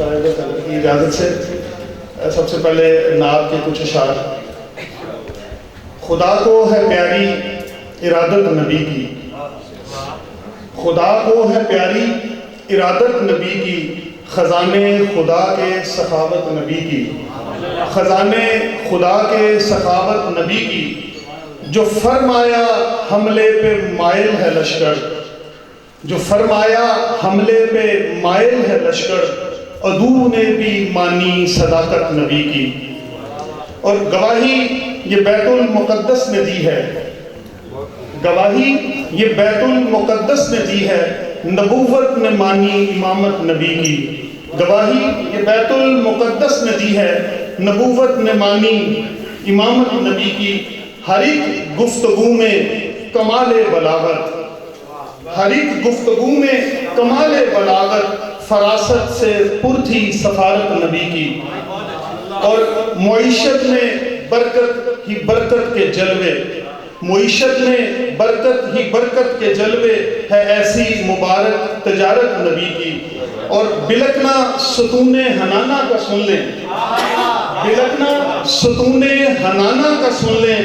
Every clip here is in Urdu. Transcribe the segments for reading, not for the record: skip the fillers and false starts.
کی اجازت سے سب سے پہلے نعت کے کچھ اشعار۔ خدا کو ہے پیاری ارادت نبی کی، خدا کو ہے پیاری ارادت نبی کی، خزانے خدا کے سخاوت نبی کی، خزانے خدا کے سخاوت نبی کی، جو فرمایا حملے پہ مائل ہے لشکر، جو فرمایا حملے پہ مائل ہے لشکر، عدو نے بھی مانی صداقت نبی کی۔ اور گواہی یہ بیت المقدس نے دی ہے، گواہی یہ بیت المقدس نے دی ہے، نبوت نے مانی امامت نبی کی، گواہی یہ بیت المقدس نے دی ہے، نبوت نے مانی امامت نبی کی۔ ہر ایک گفتگو میں کمال بلاغت، ہر ایک گفتگو میں کمال بلاغت، فراست سے پر تھی سفارت نبی کی۔ اور معیشت میں برکت ہی برکت کے جلوے، معیشت میں برکت ہی برکت کے جلوے ہے ایسی مبارک تجارت نبی کی۔ اور بلکنا ستون حنانہ کا سن لیں، بلکنا ستون حنانہ کا سن لیں،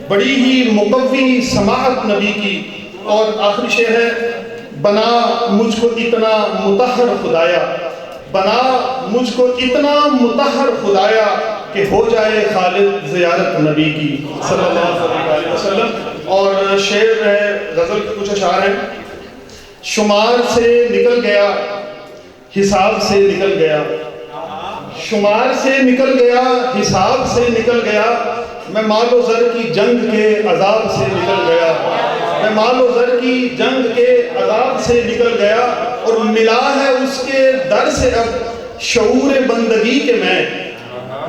بڑی ہی مقوی سماعت نبی کی۔ اور آخری شعر ہے، بنا مجھ کو اتنا مطہر خدایا، بنا مجھ کو اتنا مطہر خدایا کہ ہو جائے خالد زیارت نبی کی صلی اللہ علیہ وسلم۔ اور شعر ہے، غزل کے کچھ اشعار ہیں۔ شمار سے نکل گیا حساب سے نکل گیا، شمار سے نکل گیا حساب سے نکل گیا، میں مال و زر کی جنگ کے عذاب سے نکل گیا، میں مال و زر کی جنگ کے عذاب سے نکل گیا، اور ملا ہے اس کے در سے اب شعور بندگی کے میں،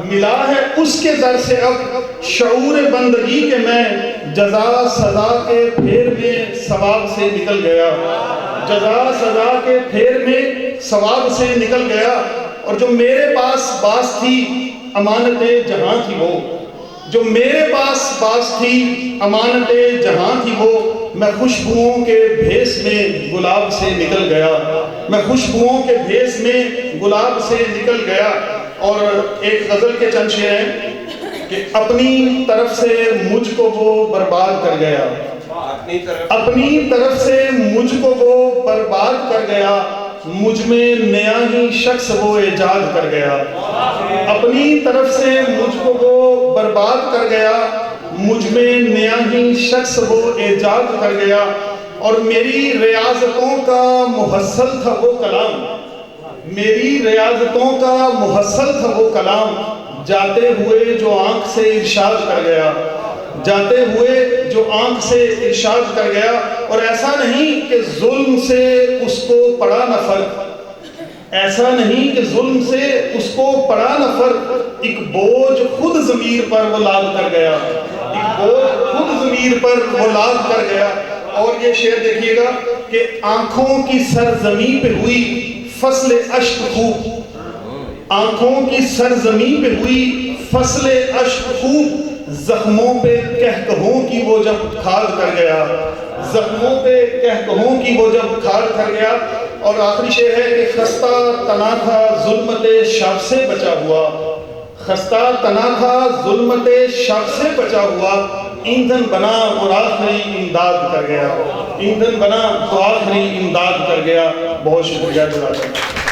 ملا ہے اس کے در سے اب شعور بندگی کے میں، جزا سزا کے پھیر میں ثواب سے نکل گیا، جزا سزا کے پھیر میں ثواب سے نکل گیا۔ اور جو میرے پاس باس تھی امانت جہاں تھی وہ، جو میرے پاس باس تھی امانت جہاں تھی وہ، میں خوشبوؤں کے بھیس میں گلاب سے نکل گیا، میں خوشبوؤں کے بھیس میں گلاب سے نکل گیا۔ اور ایک غزل کے چند شعر ہیں کہ اپنی طرف سے مجھ کو وہ برباد کر گیا، اپنی طرف سے مجھ کو وہ برباد کر گیا، مجھ میں نیا ہی شخص وہ ایجاد کر گیا، اپنی طرف سے مجھ کو وہ برباد کر گیا، مجھ میں نیا ہی شخص وہ ایجاد کر گیا۔ اور میری ریاضتوں کا محصل تھا وہ کلام، میری ریاضتوں کا محصل تھا وہ کلام، جاتے ہوئے جو آنکھ سے ارشاد کر گیا، جاتے ہوئے جو آنکھ سے ارشاد کر گیا۔ اور ایسا نہیں کہ ظلم سے اس کو پڑا نہ فرق، ایسا نہیں کہ ظلم سے اس کو پڑا نہ فرق، ایک بوجھ خود ضمیر پر وہ لاد کر گیا، ایک بوجھ خود ضمیر پر وہ لاد کر گیا۔ اور یہ شعر دیکھیے گا کہ آنکھوں کی سرزمین پہ ہوئی فصل اشک خوب، آنکھوں کی سرزمین پہ ہوئی فصل اشک خوب، زخموں پہ کہکہوں کی وہ جب کھاد کر گیا، زخموں پہ کہکہوں کی وہ جب کھاد کر گیا۔ اور آخری شعر ہے کہ خستہ تنا تھا ظلمت شب سے بچا ہوا، خستہ تنا تھا ظلمت شب سے بچا ہوا، ایندھن بنا اور آخری امداد کر گیا، ایندھن بنا تو آخری امداد کر گیا۔ بہت شکریہ جزاک اللہ۔